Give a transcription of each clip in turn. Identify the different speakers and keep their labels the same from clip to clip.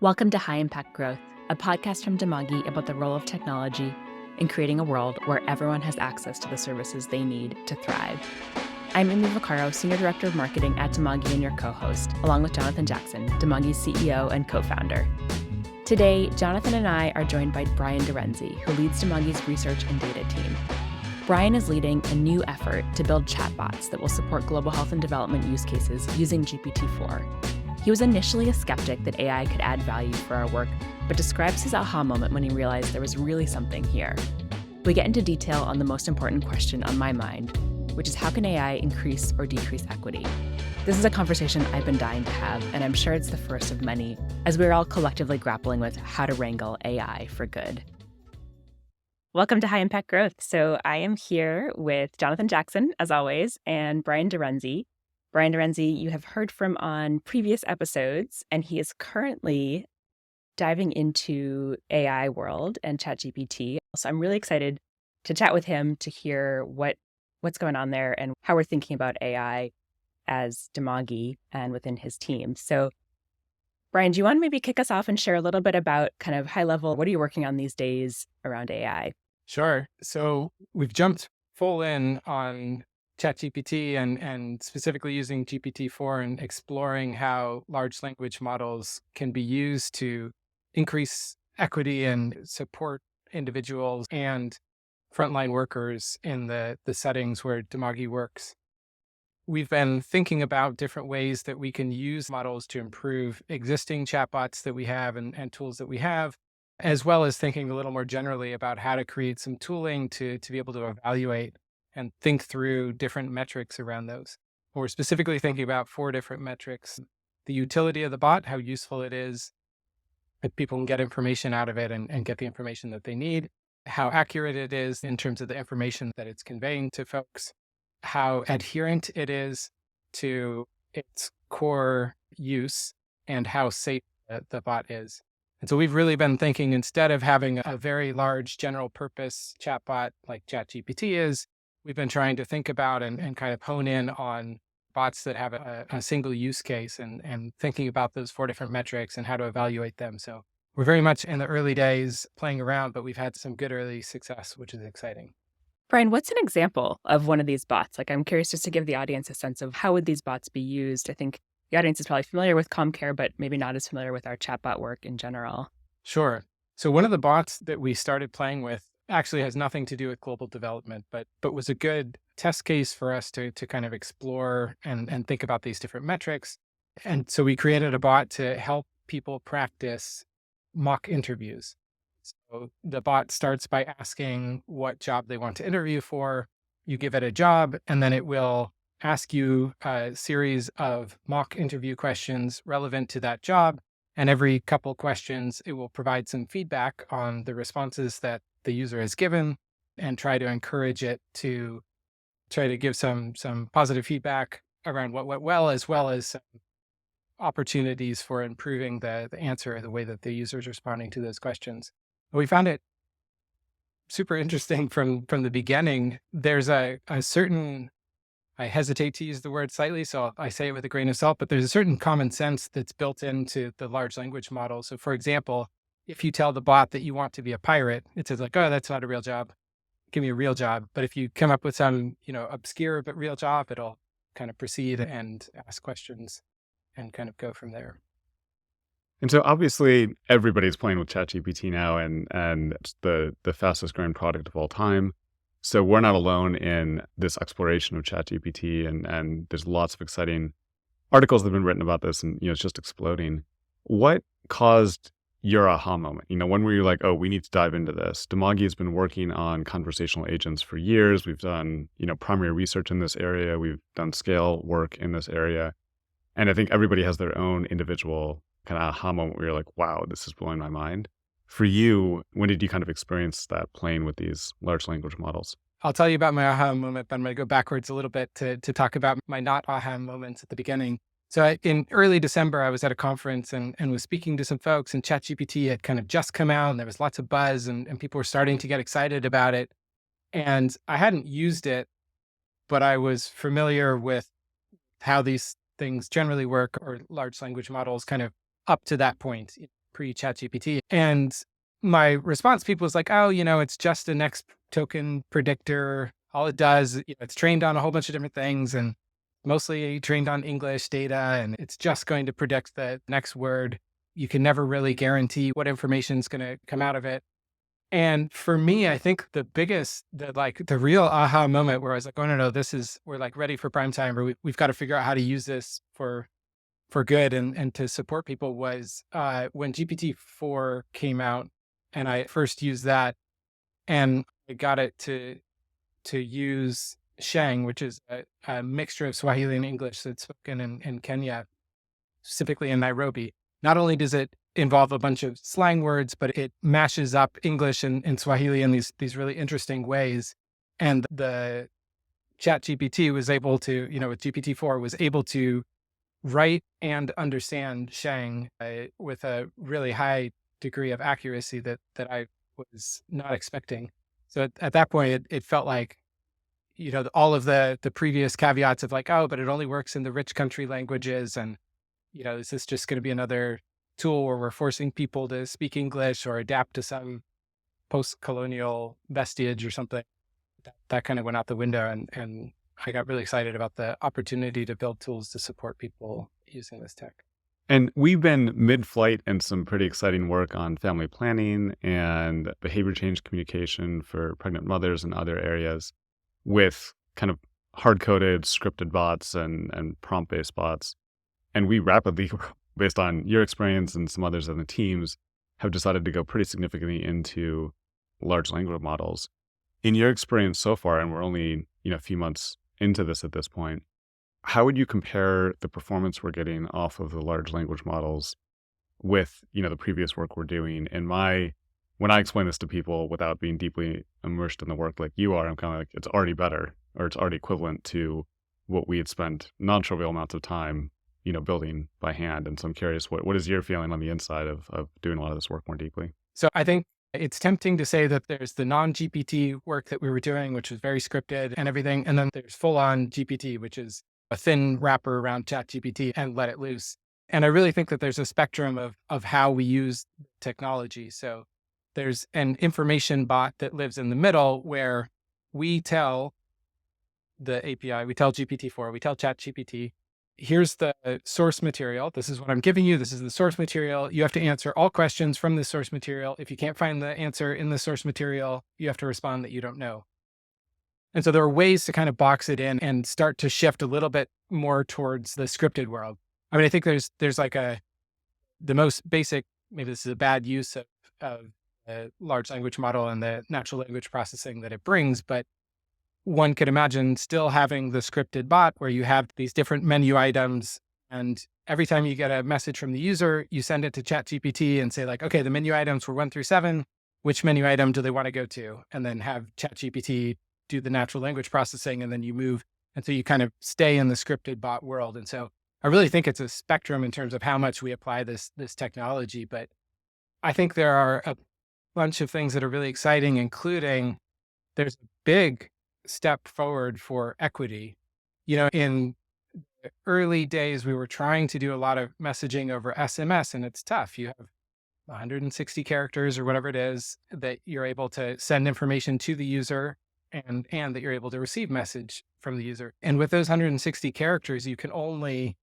Speaker 1: Welcome to High Impact Growth, a podcast from Dimagi about the role of technology in creating a world where everyone has access to the services they need to thrive. I'm Amy Vaccaro, Senior Director of Marketing at Dimagi and your co-host, along with Jonathan Jackson, Dimagi's CEO and co-founder. Today, Jonathan and I are joined by Brian DeRenzi, who leads Dimagi's research and data team. Brian is leading a new effort to build chatbots that will support global health and development use cases using GPT-4. He was initially a skeptic that AI could add value for our work, but describes his aha moment when he realized there was really something here. We get into detail on the most important question on my mind, which is how can AI increase or decrease equity? This is a conversation I've been dying to have, and I'm sure it's the first of many, as we're all collectively grappling with how to wrangle AI for good. Welcome to High Impact Growth. So I am here with Jonathan Jackson, as always, and Brian DeRenzi. Brian DeRenzi, you have heard from on previous episodes, and he is currently diving into AI world and ChatGPT. So I'm really excited to chat with him to hear what's going on there and how we're thinking about AI as Dimagi and within his team. So Brian, do you want to maybe kick us off and share a little bit about kind of high level, what are you working on these days around AI?
Speaker 2: Sure. So we've jumped full in on ChatGPT and specifically using GPT-4 and exploring how large language models can be used to increase equity and support individuals and frontline workers in the settings where Dimagi works. We've been thinking about different ways that we can use models to improve existing chatbots that we have and tools that we have, as well as thinking a little more generally about how to create some tooling to be able to evaluate and think through different metrics around those. We're specifically thinking about 4 different metrics: the utility of the bot, how useful it is, if people can get information out of it and get the information that they need, how accurate it is in terms of the information that it's conveying to folks, how adherent it is to its core use, and how safe the bot is. And so we've really been thinking, instead of having a very large general purpose chatbot like ChatGPT is, we've been trying to think about and kind of hone in on bots that have a single use case and thinking about those 4 different metrics and how to evaluate them. So we're very much in the early days playing around, but we've had some good early success, which is exciting.
Speaker 1: Brian, what's an example of one of these bots? I'm curious just to give the audience a sense of how would these bots be used? I think the audience is probably familiar with CommCare, but maybe not as familiar with our chatbot work in general.
Speaker 2: Sure. So one of the bots that we started playing with actually has nothing to do with global development, but was a good test case for us to kind of explore and think about these different metrics. And so we created a bot to help people practice mock interviews. So the bot starts by asking what job they want to interview for. You give it a job, and then it will ask you a series of mock interview questions relevant to that job. And every couple questions, it will provide some feedback on the responses that the user has given and try to encourage it to try to give some positive feedback around what went well as some opportunities for improving the answer or the way that the user is responding to those questions. We found it super interesting from the beginning. There's a certain, I hesitate to use the word slightly, so I say it with a grain of salt, but there's a certain common sense that's built into the large language model. So for example, if you tell the bot that you want to be a pirate, it says like, oh, that's not a real job. Give me a real job. But if you come up with some, obscure but real job, it'll kind of proceed and ask questions and kind of go from there.
Speaker 3: And so obviously everybody's playing with ChatGPT now, and it's the fastest growing product of all time. So we're not alone in this exploration of ChatGPT, and there's lots of exciting articles that have been written about this, and it's just exploding. What caused your aha moment? When were you like, oh, we need to dive into this? Dimagi has been working on conversational agents for years. We've done, primary research in this area. We've done scale work in this area. And I think everybody has their own individual kind of aha moment where you're like, wow, this is blowing my mind. For you, when did you kind of experience that playing with these large language models?
Speaker 2: I'll tell you about my aha moment, but I'm going to go backwards a little bit to talk about my not aha moments at the beginning. So in early December, I was at a conference and was speaking to some folks, and ChatGPT had kind of just come out and there was lots of buzz and people were starting to get excited about it. And I hadn't used it, but I was familiar with how these things generally work, or large language models kind of up to that point. pre-ChatGPT. And my response to people was like, oh, it's just a next token predictor. All it does, it's trained on a whole bunch of different things and mostly trained on English data, and it's just going to predict the next word. You can never really guarantee what information is going to come out of it. And for me, I think the real aha moment where I was like, oh, no, we're like ready for prime time, or we've got to figure out how to use this for good and to support people was when GPT-4 came out, and I first used that, and I got it to use Sheng, which is a mixture of Swahili and English that's spoken in Kenya, specifically in Nairobi. Not only does it involve a bunch of slang words, but it mashes up English and Swahili in these really interesting ways. And the ChatGPT was able to, with GPT-4, was able to write and understand Sheng with a really high degree of accuracy that I was not expecting. So at that point, it felt like, all of the previous caveats of like, oh, but it only works in the rich country languages. And, is this just going to be another tool where we're forcing people to speak English or adapt to some post-colonial vestige or something? That kind of went out the window. And I got really excited about the opportunity to build tools to support people using this tech.
Speaker 3: And we've been mid-flight in some pretty exciting work on family planning and behavior change communication for pregnant mothers and other areas with kind of hard-coded scripted bots and prompt-based bots. And we rapidly, based on your experience and some others in the teams, have decided to go pretty significantly into large language models. In your experience so far, and we're only a few months into this at this point, how would you compare the performance we're getting off of the large language models with the previous work we're doing? And when I explain this to people without being deeply immersed in the work like you are, I'm kind of like, it's already better, or it's already equivalent to what we had spent non-trivial amounts of time building by hand. And so I'm curious, what is your feeling on the inside of doing a lot of this work more deeply?
Speaker 2: So I think it's tempting to say that there's the non-GPT work that we were doing, which was very scripted and everything. And then there's full-on GPT, which is a thin wrapper around ChatGPT and let it loose. And I really think that there's a spectrum of how we use technology. So there's an information bot that lives in the middle where we tell the API, we tell GPT-4, we tell ChatGPT, here's the source material. This is what I'm giving you. This is the source material. You have to answer all questions from the source material. If you can't find the answer in the source material, you have to respond that you don't know. And so there are ways to kind of box it in and start to shift a little bit more towards the scripted world. I mean, I think there's like the most basic, maybe this is a bad use of a large language model and the natural language processing that it brings, but one could imagine still having the scripted bot where you have these different menu items, and every time you get a message from the user, you send it to ChatGPT and say like, okay, the menu items were 1 through 7. Which menu item do they want to go to? And then have ChatGPT do the natural language processing, and then you move. And so you kind of stay in the scripted bot world. And so I really think it's a spectrum in terms of how much we apply this technology. But I think there are a bunch of things that are really exciting, including there's a big step forward for equity. In the early days, we were trying to do a lot of messaging over SMS, and it's tough. You have 160 characters or whatever it is that you're able to send information to the user and that you're able to receive message from the user. And with those 160 characters, you can only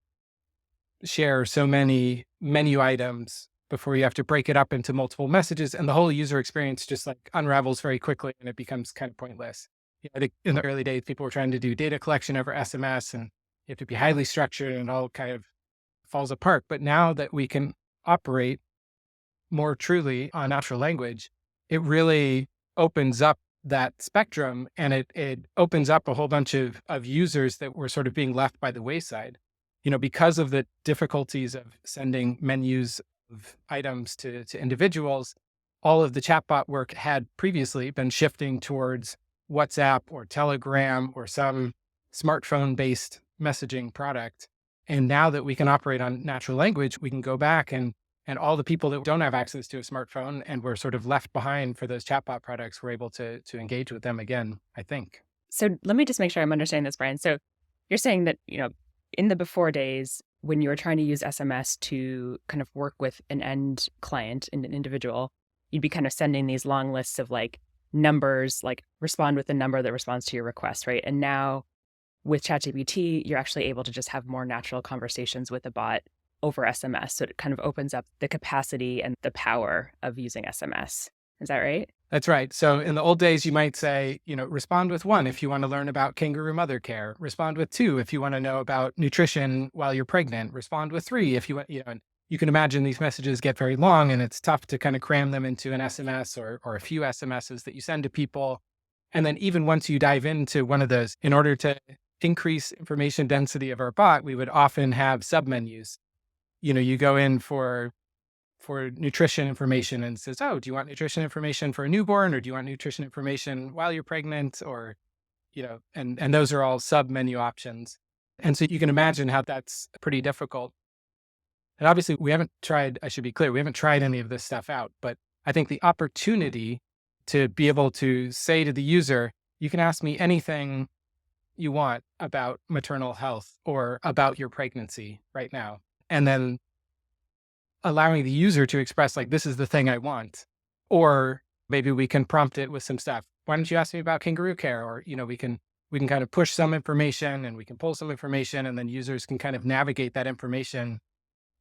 Speaker 2: share so many menu items before you have to break it up into multiple messages. And the whole user experience just like unravels very quickly and it becomes kind of pointless. I think in the early days, people were trying to do data collection over SMS and you have to be highly structured and it all kind of falls apart. But now that we can operate more truly on natural language, it really opens up that spectrum, and it opens up a whole bunch of users that were sort of being left by the wayside, because of the difficulties of sending menus of items to individuals. All of the chatbot work had previously been shifting towards WhatsApp or Telegram or some smartphone-based messaging product. And now that we can operate on natural language, we can go back and all the people that don't have access to a smartphone and were sort of left behind for those chatbot products, we're able to engage with them again, I think.
Speaker 1: So let me just make sure I'm understanding this, Brian. So you're saying that, In the before days, when you were trying to use SMS to kind of work with an end client, an individual, you'd be kind of sending these long lists of like numbers, like respond with the number that responds to your request, right? And now with ChatGPT, you're actually able to just have more natural conversations with a bot over SMS. So it kind of opens up the capacity and the power of using SMS. Is that right?
Speaker 2: That's right. So in the old days, you might say, respond with 1 if you want to learn about kangaroo mother care. Respond with 2 if you want to know about nutrition while you're pregnant. Respond with 3 if you want, and you can imagine these messages get very long and it's tough to kind of cram them into an SMS or a few SMSs that you send to people. And then even once you dive into one of those, in order to increase information density of our bot, we would often have submenus. You go in for nutrition information and it says, oh, do you want nutrition information for a newborn, or do you want nutrition information while you're pregnant, or, and those are all sub menu options. And so you can imagine how that's pretty difficult. And obviously I should be clear, we haven't tried any of this stuff out, but I think the opportunity to be able to say to the user, you can ask me anything you want about maternal health or about your pregnancy right now. And then allowing the user to express like, this is the thing I want. Or maybe we can prompt it with some stuff. Why don't you ask me about kangaroo care? Or, we can kind of push some information and we can pull some information, and then users can kind of navigate that information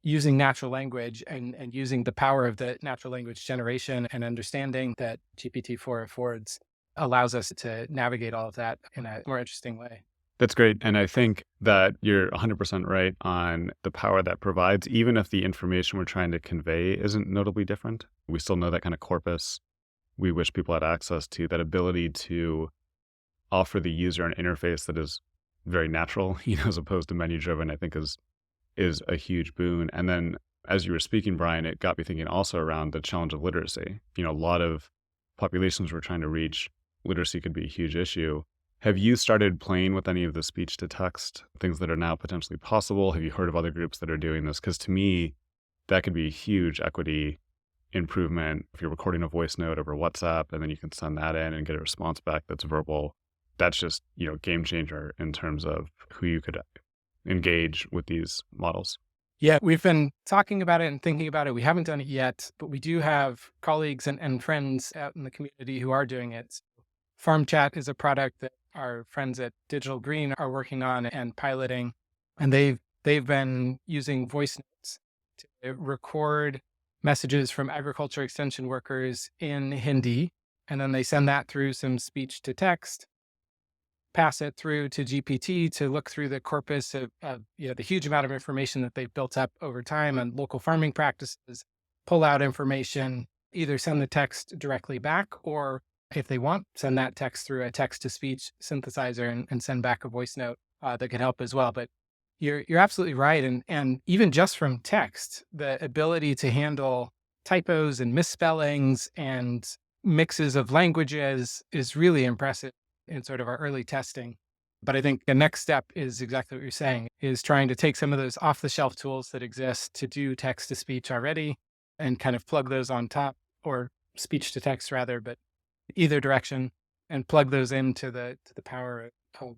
Speaker 2: using natural language and using the power of the natural language generation and understanding that GPT-4 affords allows us to navigate all of that in a more interesting way.
Speaker 3: That's great. And I think that you're 100% right on the power that provides, even if the information we're trying to convey isn't notably different. We still know that kind of corpus we wish people had access to, that ability to offer the user an interface that is very natural, as opposed to menu driven, I think is a huge boon. And then as you were speaking, Brian, it got me thinking also around the challenge of literacy. A lot of populations we're trying to reach, literacy could be a huge issue. Have you started playing with any of the speech to text, things that are now potentially possible? Have you heard of other groups that are doing this? Because to me, that could be a huge equity improvement. If you're recording a voice note over WhatsApp and then you can send that in and get a response back that's verbal, that's just, game changer in terms of who you could engage with these models.
Speaker 2: Yeah, we've been talking about it and thinking about it. We haven't done it yet, but we do have colleagues and friends out in the community who are doing it. Farm Chat is a product that our friends at Digital Green are working on and piloting, and they've been using voice notes to record messages from agriculture extension workers in Hindi, and then they send that through some speech to text, pass it through to GPT to look through the corpus of the huge amount of information that they've built up over time on local farming practices, pull out information, either send the text directly back, or if they want, send that text through a text-to-speech synthesizer and send back a voice note that could help as well. But you're absolutely right. And even just from text, the ability to handle typos and misspellings and mixes of languages is really impressive in sort of our early testing. But I think the next step is exactly what you're saying, is trying to take some of those off-the-shelf tools that exist to do text-to-speech already and kind of plug those on top, or speech-to-text rather, but either direction, and plug those into the power of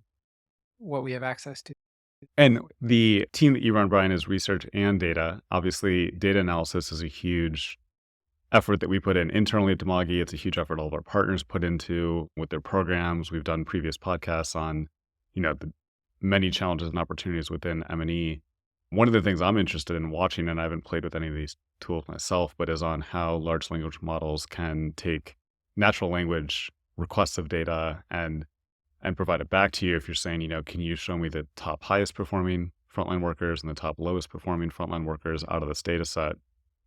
Speaker 2: what we have access to.
Speaker 3: And the team that you run, Brian, is research and data. Obviously, data analysis is a huge effort that we put in internally at Dimagi. It's a huge effort all of our partners put into with their programs. We've done previous podcasts on, the many challenges and opportunities within M&E. One of the things I'm interested in watching, and I haven't played with any of these tools myself, but is on how large language models can take natural language requests of data and provide it back to you. If you're saying, can you show me the top highest performing frontline workers and the top lowest performing frontline workers out of this data set?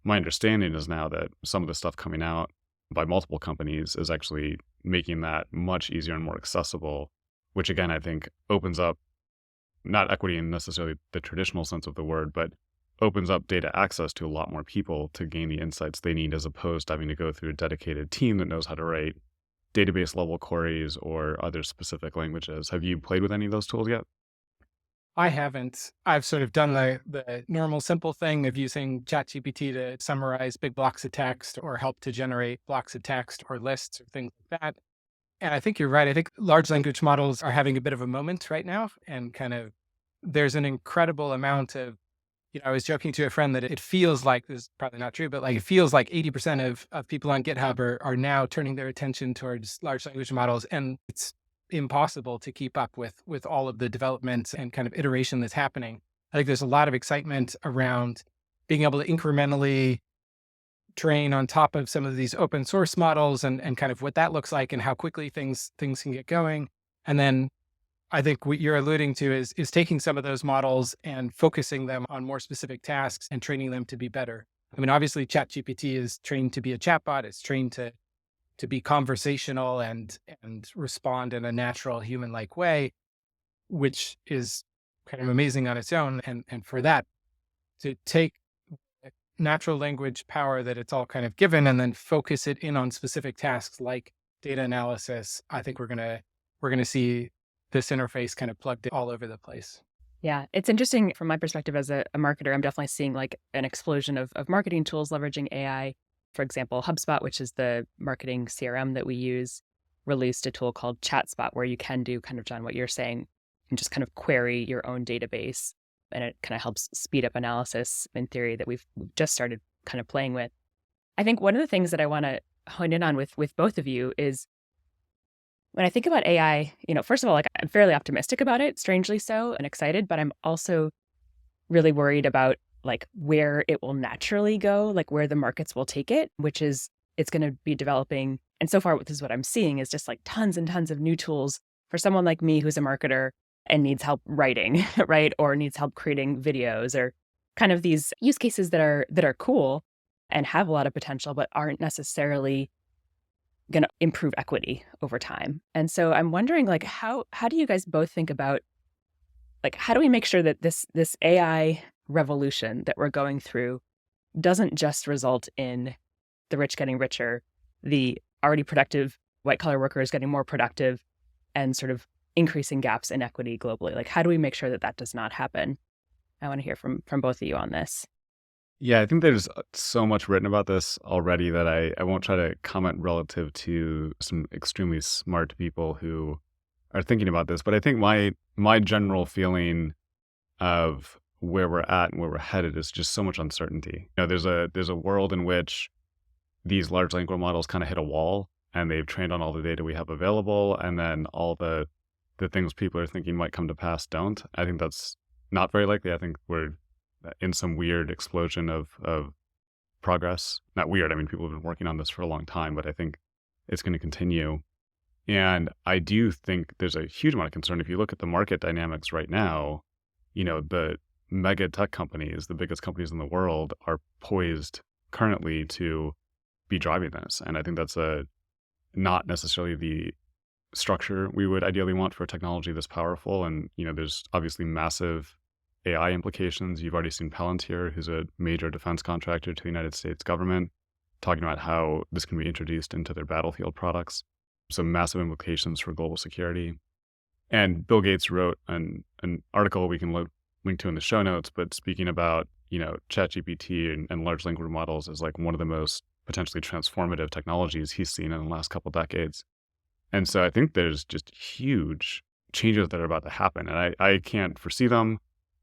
Speaker 3: My understanding is now that some of the stuff coming out by multiple companies is actually making that much easier and more accessible, which again, I think opens up not equity in necessarily the traditional sense of the word, but opens up data access to a lot more people to gain the insights they need, as opposed to having to go through a dedicated team that knows how to write database level queries or other specific languages. Have you played with any of those tools yet?
Speaker 2: I haven't. I've sort of done the normal simple thing of using ChatGPT to summarize big blocks of text or help to generate blocks of text or lists or things like that. And I think you're right. I think large language models are having a bit of a moment right now and kind of there's an incredible amount of, I was joking to a friend that it feels like, this is probably not true, but like it feels like 80% of people on GitHub are now turning their attention towards large language models. And it's impossible to keep up with all of the development and kind of iteration that's happening. I think there's a lot of excitement around being able to incrementally train on top of some of these open source models and kind of what that looks like and how quickly things can get going. And then I think what you're alluding to is taking some of those models and focusing them on more specific tasks and training them to be better. I mean, obviously ChatGPT is trained to be a chatbot. It's trained to be conversational and respond in a natural human-like way, which is kind of amazing on its own. And for that, to take natural language power that it's all kind of given and then focus it in on specific tasks like data analysis, I think we're gonna see this interface kind of plugged in all over the place.
Speaker 1: Yeah, it's interesting from my perspective as a marketer. I'm definitely seeing like an explosion of marketing tools leveraging AI. For example, HubSpot, which is the marketing CRM that we use, released a tool called ChatSpot where you can do kind of, John, what you're saying and just kind of query your own database. And it kind of helps speed up analysis in theory that we've just started kind of playing with. I think one of the things that I want to hone in on with both of you is when I think about AI, first of all, like I'm fairly optimistic about it, strangely so, and excited, but I'm also really worried about like where it will naturally go, like where the markets will take it, which is it's going to be developing. And so far, this is what I'm seeing is just like tons and tons of new tools for someone like me who's a marketer and needs help writing, right? Or needs help creating videos or kind of these use cases that are cool and have a lot of potential, but aren't necessarily going to improve equity over time. And so I'm wondering, like, how do you guys both think about, like, how do we make sure that this AI revolution that we're going through doesn't just result in the rich getting richer, the already productive white collar workers getting more productive, and sort of increasing gaps in equity globally? Like, how do we make sure that does not happen? I want to hear from both of you on this.
Speaker 3: Yeah, I think there's so much written about this already that I won't try to comment relative to some extremely smart people who are thinking about this. But I think my general feeling of where we're at and where we're headed is just so much uncertainty. There's a world in which these large language models kind of hit a wall and they've trained on all the data we have available, and then all the things people are thinking might come to pass don't. I think that's not very likely. I think we're in some weird explosion of progress. Not weird. I mean, people have been working on this for a long time, but I think it's going to continue. And I do think there's a huge amount of concern. If you look at the market dynamics right now, the mega tech companies, the biggest companies in the world, are poised currently to be driving this. And I think that's not necessarily the structure we would ideally want for a technology this powerful. And, there's obviously massive AI implications. You've already seen Palantir, who's a major defense contractor to the United States government, talking about how this can be introduced into their battlefield products. So massive implications for global security. And Bill Gates wrote an article we can link to in the show notes, but speaking about, ChatGPT and large language models as like one of the most potentially transformative technologies he's seen in the last couple decades. And so I think there's just huge changes that are about to happen. And I can't foresee them.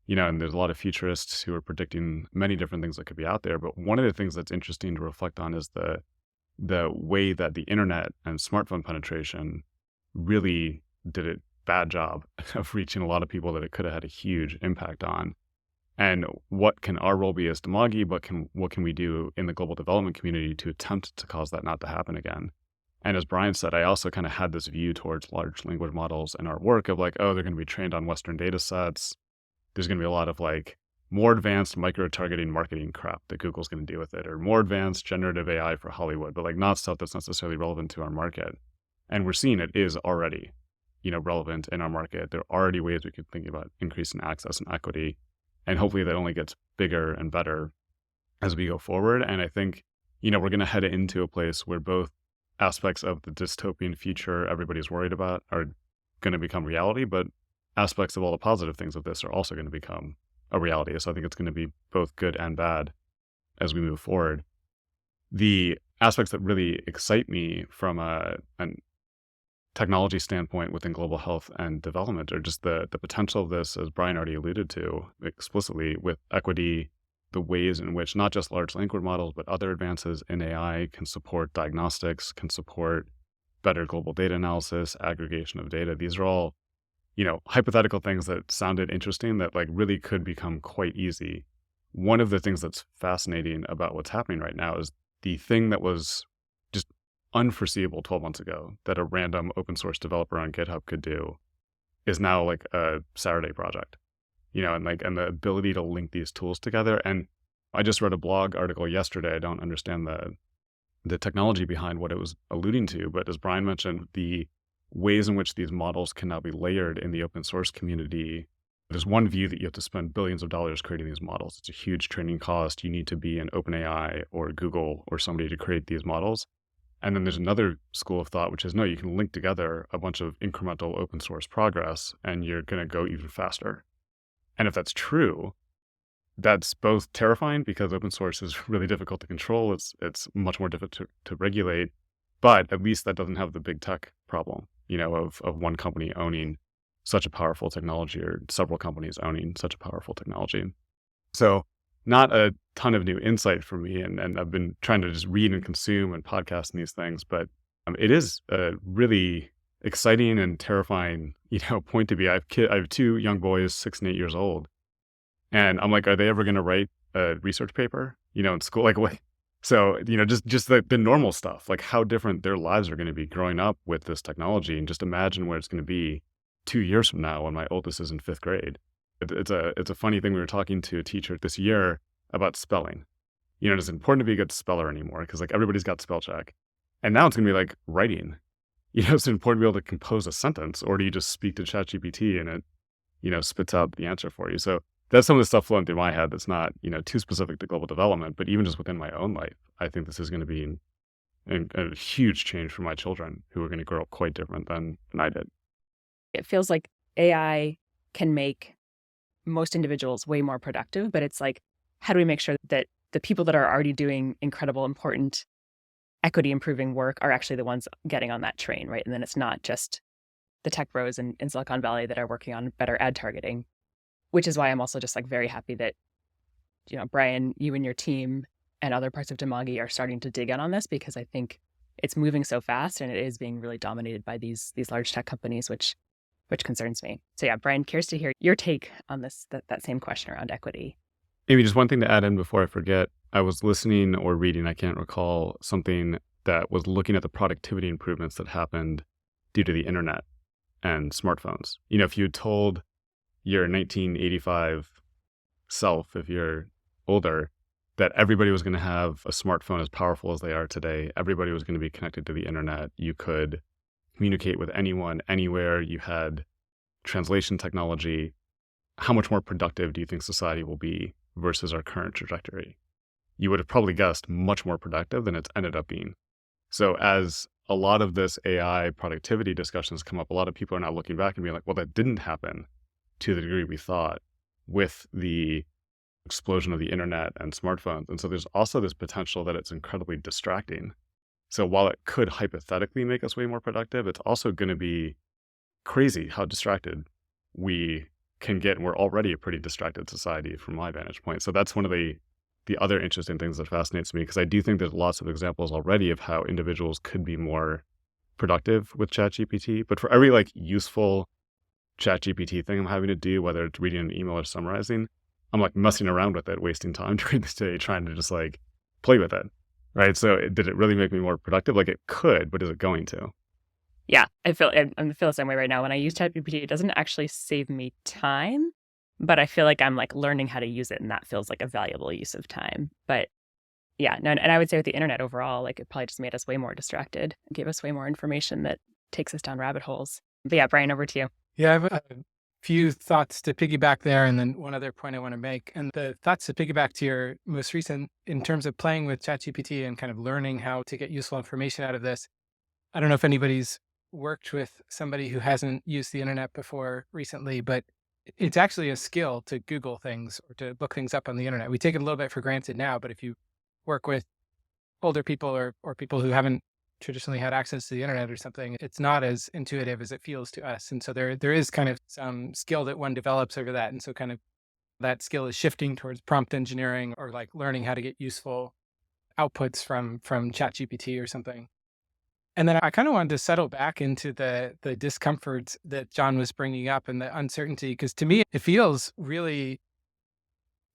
Speaker 3: And there's a lot of futurists who are predicting many different things that could be out there. But one of the things that's interesting to reflect on is the way that the internet and smartphone penetration really did a bad job of reaching a lot of people that it could have had a huge impact on. And what can our role be as Dimagi, but what can we do in the global development community to attempt to cause that not to happen again? And as Brian said, I also kind of had this view towards large language models in our work of like, oh, they're going to be trained on Western data sets. There's going to be a lot of like more advanced micro-targeting marketing crap that Google's going to do with it, or more advanced generative AI for Hollywood, but like not stuff that's necessarily relevant to our market. And we're seeing it is already, relevant in our market. There are already ways we could think about increasing access and equity. And hopefully that only gets bigger and better as we go forward. And I think, we're going to head into a place where both aspects of the dystopian future everybody's worried about are going to become reality, but aspects of all the positive things of this are also going to become a reality. So I think it's going to be both good and bad as we move forward. The aspects that really excite me from an technology standpoint within global health and development, or just the potential of this, as Brian already alluded to explicitly, with equity, the ways in which not just large language models, but other advances in AI can support diagnostics, can support better global data analysis, aggregation of data. These are all, hypothetical things that sounded interesting that like really could become quite easy. One of the things that's fascinating about what's happening right now is the thing that was just unforeseeable 12 months ago that a random open source developer on GitHub could do is now like a Saturday project, and the ability to link these tools together. And I just read a blog article yesterday. I don't understand the technology behind what it was alluding to, but as Brian mentioned, the ways in which these models can now be layered in the open source community. There's one view that you have to spend billions of dollars creating these models. It's a huge training cost. You need to be in OpenAI or Google or somebody to create these models. And then there's another school of thought, which is no, you can link together a bunch of incremental open source progress and you're going to go even faster. And if that's true, that's both terrifying because open source is really difficult to control. It's much more difficult to regulate, but at least that doesn't have the big tech problem, of one company owning such a powerful technology or several companies owning such a powerful technology. So not a ton of new insight for me. And I've been trying to just read and consume and podcast and these things, but it is a really exciting and terrifying, point to be. I have two young boys, 6 and 8 years old. And I'm like, are they ever going to write a research paper, in school? Like what? So, just the normal stuff, like how different their lives are going to be growing up with this technology. And just imagine where it's going to be 2 years from now when my oldest is in 5th grade. It's a funny thing. We were talking to a teacher this year about spelling. It's important to be a good speller anymore because like everybody's got spell check. And now it's going to be like writing. It's important to be able to compose a sentence, or do you just speak to ChatGPT and it, spits out the answer for you? So that's some of the stuff flowing through my head that's not, too specific to global development, but even just within my own life, I think this is going to be a huge change for my children who are going to grow up quite different than I did.
Speaker 1: It feels like AI can make most individuals way more productive, but it's like, how do we make sure that the people that are already doing incredible, important, equity improving work are actually the ones getting on that train, right? And then it's not just the tech bros in Silicon Valley that are working on better ad targeting, which is why I'm also just like very happy that, Brian, you and your team and other parts of Dimagi are starting to dig in on this, because I think it's moving so fast and it is being really dominated by these large tech companies, which concerns me. So yeah, Brian, curious to hear your take on this, that same question around equity.
Speaker 3: Maybe just one thing to add in before I forget. I was listening or reading, I can't recall, something that was looking at the productivity improvements that happened due to the internet and smartphones. If you had told your 1985 self, if you're older, that everybody was going to have a smartphone as powerful as they are today, everybody was going to be connected to the internet, you could communicate with anyone, anywhere, you had translation technology, how much more productive do you think society will be versus our current trajectory? You would have probably guessed much more productive than it's ended up being. So as a lot of this AI productivity discussions come up, a lot of people are now looking back and being like, well, that didn't happen to the degree we thought with the explosion of the internet and smartphones. And so there's also this potential that it's incredibly distracting. So while it could hypothetically make us way more productive, it's also going to be crazy how distracted we can get. And we're already a pretty distracted society from my vantage point. So that's one of the other interesting things that fascinates me, because I do think there's lots of examples already of how individuals could be more productive with ChatGPT. But for every like useful ChatGPT thing I'm having to do, whether it's reading an email or summarizing, I'm like messing around with it, wasting time during the day, trying to just like play with it. Right. So did it really make me more productive? Like it could, but is it going to?
Speaker 1: Yeah, I feel the same way right now. When I use ChatGPT, it doesn't actually save me time, but I feel like I'm like learning how to use it, and that feels like a valuable use of time. But yeah, no, and I would say with the internet overall, like it probably just made us way more distracted, gave us way more information that takes us down rabbit holes. But yeah, Brian, over to you.
Speaker 2: Yeah, I have a few thoughts to piggyback there, and then one other point I want to make. And the thoughts to piggyback to your most recent, in terms of playing with ChatGPT and kind of learning how to get useful information out of this. I don't know if anybody's worked with somebody who hasn't used the internet before recently, but it's actually a skill to Google things or to look things up on the internet. We take it a little bit for granted now, but if you work with older people or people who haven't traditionally had access to the internet or something, it's not as intuitive as it feels to us. And so there is kind of some skill that one develops over that. And so kind of that skill is shifting towards prompt engineering or like learning how to get useful outputs from ChatGPT or something. And then I kind of wanted to settle back into the discomfort that John was bringing up and the uncertainty, because to me, it feels really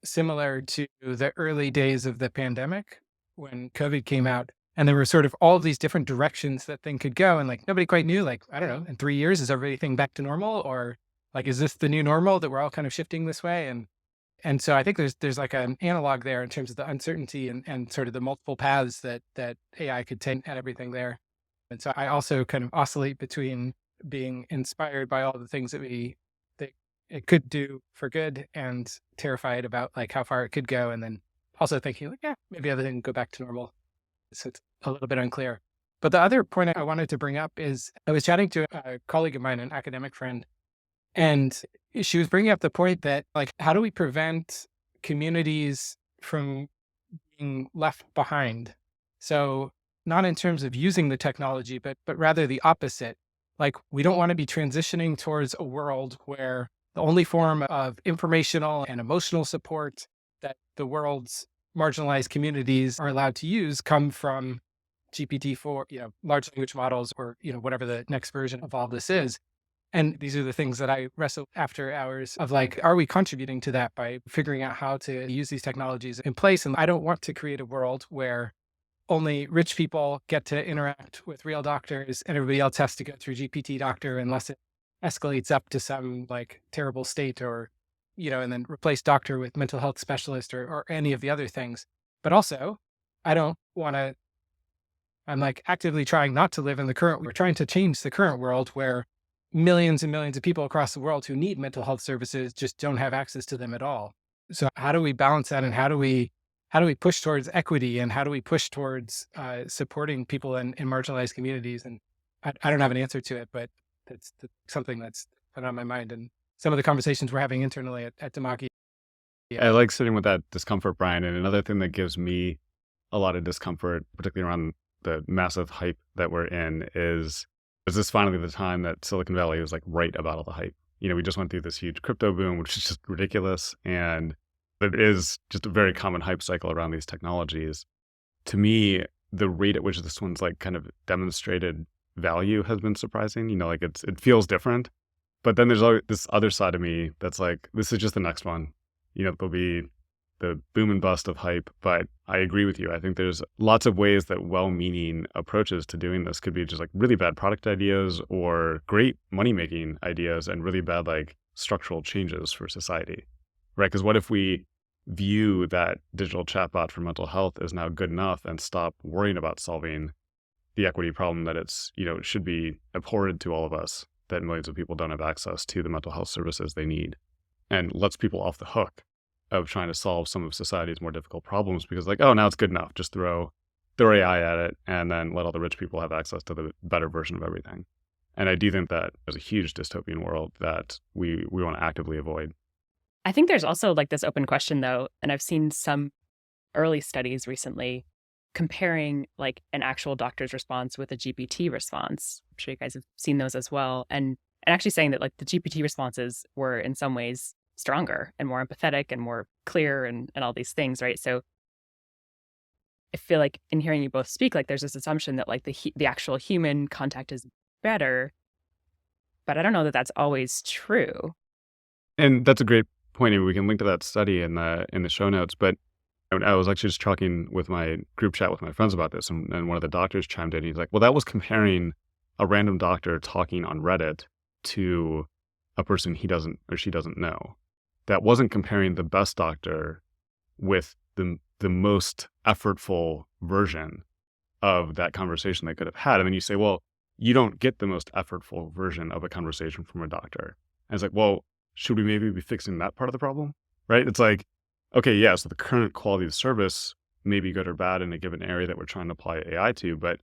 Speaker 2: similar to the early days of the pandemic when COVID came out. And there were sort of all of these different directions that thing could go. And like nobody quite knew, like, I don't know, in 3 years, is everything back to normal? Or like, is this the new normal that we're all kind of shifting this way? And so I think there's like an analog there in terms of the uncertainty and sort of the multiple paths that AI could take at everything there. And so I also kind of oscillate between being inspired by all the things that it could do for good and terrified about like how far it could go. And then also thinking like, yeah, maybe everything can go back to normal. So it's a little bit unclear. But the other point I wanted to bring up is I was chatting to a colleague of mine, an academic friend, and she was bringing up the point that like, how do we prevent communities from being left behind? So not in terms of using the technology, but rather the opposite. Like we don't want to be transitioning towards a world where the only form of informational and emotional support that the world's marginalized communities are allowed to use come from GPT-4, large language models, or, whatever the next version of all this is. And these are the things that I wrestle after hours of like, are we contributing to that by figuring out how to use these technologies in place? And I don't want to create a world where only rich people get to interact with real doctors and everybody else has to go through GPT doctor unless it escalates up to some like terrible state or, and then replace doctor with mental health specialist or any of the other things. But also, I don't want to, I'm like actively trying not to live in we're trying to change the current world where millions and millions of people across the world who need mental health services just don't have access to them at all. So how do we balance that? And how do we push towards equity and how do we push towards supporting people in marginalized communities? And I don't have an answer to it, but that's something that's been on my mind and some of the conversations we're having internally at Dimagi.
Speaker 3: I like sitting with that discomfort, Brian. And another thing that gives me a lot of discomfort, particularly around the massive hype that we're in, is this finally the time that Silicon Valley was like right about all the hype? We just went through this huge crypto boom, which is just ridiculous. And there is just a very common hype cycle around these technologies. To me, the rate at which this one's like kind of demonstrated value has been surprising. Like it feels different. But then there's this other side of me that's like, this is just the next one. There'll be the boom and bust of hype. But I agree with you. I think there's lots of ways that well-meaning approaches to doing this could be just like really bad product ideas or great money-making ideas and really bad like structural changes for society, right? Because what if we view that digital chatbot for mental health is now good enough and stop worrying about solving the equity problem that it should be abhorrent to all of us that millions of people don't have access to the mental health services they need, and lets people off the hook of trying to solve some of society's more difficult problems because like, oh, now it's good enough. Just throw AI at it and then let all the rich people have access to the better version of everything. And I do think that there's a huge dystopian world that we want to actively avoid.
Speaker 1: I think there's also like this open question though, and I've seen some early studies recently comparing like an actual doctor's response with a GPT response. I'm sure you guys have seen those as well. And actually saying that like the GPT responses were in some ways stronger and more empathetic and more clear and all these things, right? So I feel like in hearing you both speak, like there's this assumption that like the actual human contact is better, but I don't know that that's always true.
Speaker 3: And that's a great point. We can link to that study in the show notes. But I was actually just talking with my group chat with my friends about this, and one of the doctors chimed in. He's like, well, that was comparing a random doctor talking on Reddit to a person he doesn't or she doesn't know. That wasn't comparing the best doctor with the most effortful version of that conversation they could have had. And then you say, well, you don't get the most effortful version of a conversation from a doctor. And it's like, well, should we maybe be fixing that part of the problem? Right? It's like, okay, yeah, so the current quality of service may be good or bad in a given area that we're trying to apply AI to. But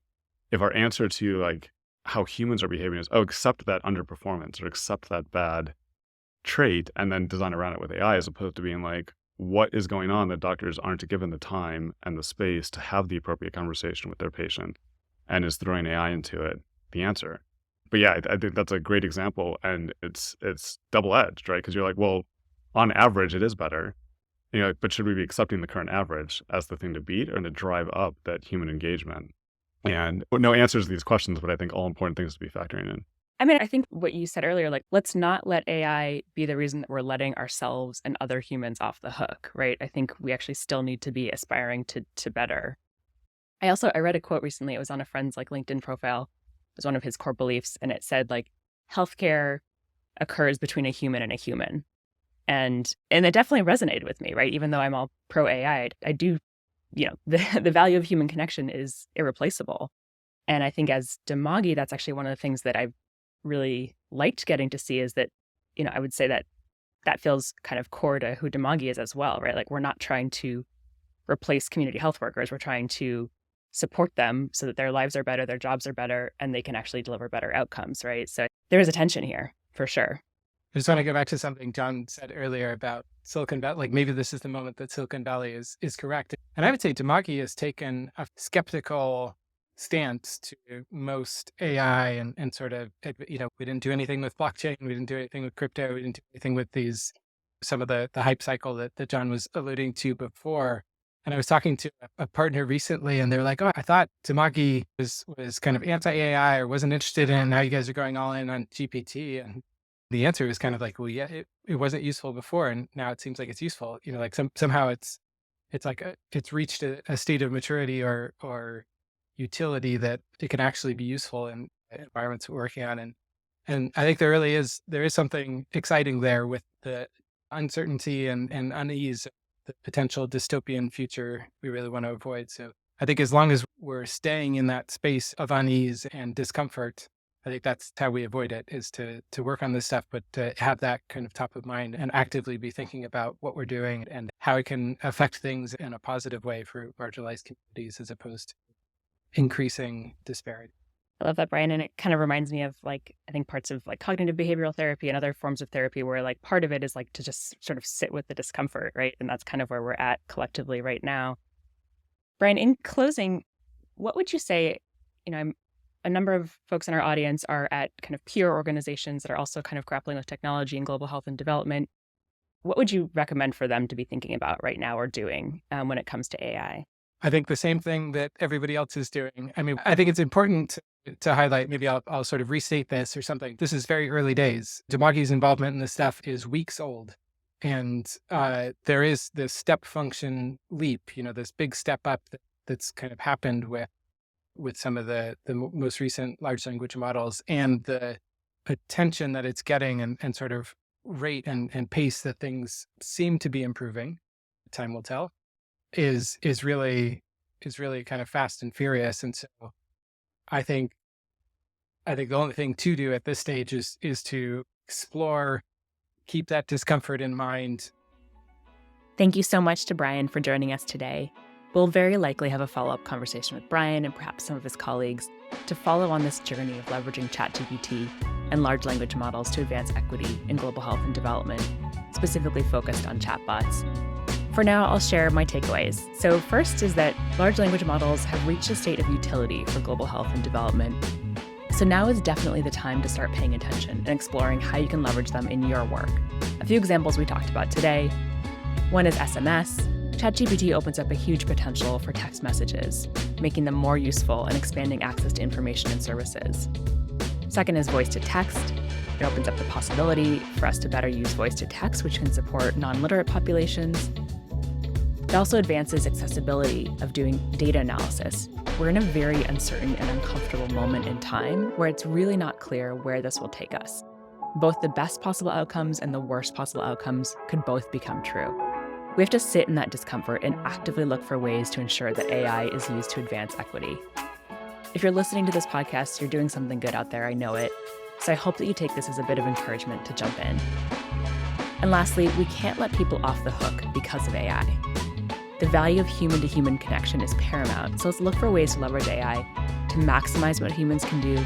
Speaker 3: if our answer to like how humans are behaving is, oh, accept that underperformance or accept that bad trait and then design around it with AI, as opposed to being like, what is going on that doctors aren't given the time and the space to have the appropriate conversation with their patient and is throwing AI into it the answer? But yeah, I think that's a great example, and it's double-edged, right? Because you're like, well, on average, it is better. But should we be accepting the current average as the thing to beat or to drive up that human engagement? And no answers to these questions, but I think all important things to be factoring in.
Speaker 1: I mean, I think what you said earlier, like, let's not let AI be the reason that we're letting ourselves and other humans off the hook, right? I think we actually still need to be aspiring to better. I read a quote recently. It was on a friend's LinkedIn profile. It was one of his core beliefs. And it said, healthcare occurs between a human and a human. And it definitely resonated with me, right? Even though I'm all pro AI, I do, the value of human connection is irreplaceable. And I think as Dimagi, that's actually one of the things that I've really liked getting to see is that, I would say that feels kind of core to who Dimagi is as well, right? Like, we're not trying to replace community health workers. We're trying to support them so that their lives are better, their jobs are better, and they can actually deliver better outcomes, right? So there is a tension here for sure.
Speaker 2: I just want to go back to something John said earlier about Silicon Valley. Maybe this is the moment that Silicon Valley is correct. And I would say Dimagi has taken a skeptical stance to most AI and sort of, we didn't do anything with blockchain. We didn't do anything with crypto. We didn't do anything with some of the hype cycle that John was alluding to before. And I was talking to a partner recently, and they were like, oh, I thought Dimagi was kind of anti-AI or wasn't interested in it. Now you guys are going all in on GPT. And the answer was kind of like, well, yeah, it wasn't useful before, and now it seems like it's useful. Somehow it's reached a state of maturity or utility that it can actually be useful in environments we're working on. And I think there is something exciting there with the uncertainty and unease, the potential dystopian future we really want to avoid. So I think as long as we're staying in that space of unease and discomfort, I think that's how we avoid it, is to work on this stuff, but to have that kind of top of mind and actively be thinking about what we're doing and how it can affect things in a positive way for marginalized communities as opposed to increasing disparity.
Speaker 1: I love that, Brian. And it kind of reminds me of I think parts of cognitive behavioral therapy and other forms of therapy where part of it is to just sort of sit with the discomfort, right? And that's kind of where we're at collectively right now. Brian, in closing, what would you say, a number of folks in our audience are at kind of peer organizations that are also kind of grappling with technology and global health and development. What would you recommend for them to be thinking about right now or doing when it comes to AI?
Speaker 2: I think the same thing that everybody else is doing. I mean, I think it's important to highlight, maybe I'll sort of restate this or something. This is very early days. Dimagi's involvement in this stuff is weeks old. And there is this step function leap, this big step up that's kind of happened with some of the most recent large language models, and the attention that it's getting and sort of rate and pace that things seem to be improving, time will tell, is really kind of fast and furious. And so I think the only thing to do at this stage is to explore, keep that discomfort in mind.
Speaker 1: Thank you so much to Brian for joining us today. We'll very likely have a follow-up conversation with Brian and perhaps some of his colleagues to follow on this journey of leveraging ChatGPT and large language models to advance equity in global health and development, specifically focused on chatbots. For now, I'll share my takeaways. So first is that large language models have reached a state of utility for global health and development. So now is definitely the time to start paying attention and exploring how you can leverage them in your work. A few examples we talked about today. One is SMS. ChatGPT opens up a huge potential for text messages, making them more useful and expanding access to information and services. Second is voice to text. It opens up the possibility for us to better use voice to text, which can support non-literate populations. It also advances accessibility of doing data analysis. We're in a very uncertain and uncomfortable moment in time where it's really not clear where this will take us. Both the best possible outcomes and the worst possible outcomes could both become true. We have to sit in that discomfort and actively look for ways to ensure that AI is used to advance equity. If you're listening to this podcast, you're doing something good out there, I know it. So I hope that you take this as a bit of encouragement to jump in. And lastly, we can't let people off the hook because of AI. The value of human-to-human connection is paramount, so let's look for ways to leverage AI to maximize what humans can do,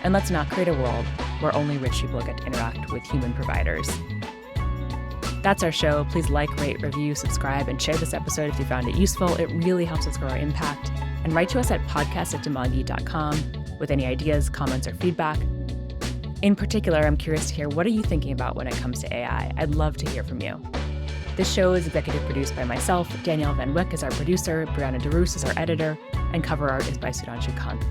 Speaker 1: and let's not create a world where only rich people get to interact with human providers. That's our show. Please like, rate, review, subscribe, and share this episode if you found it useful. It really helps us grow our impact. and write to us at podcast@dimagi.com with any ideas, comments, or feedback. In particular, I'm curious to hear, what are you thinking about when it comes to AI? I'd love to hear from you. This show is executive produced by myself. Danielle Van Wyck is our producer. Brianna DeRoos is our editor. And cover art is by Sudhanshu Kant.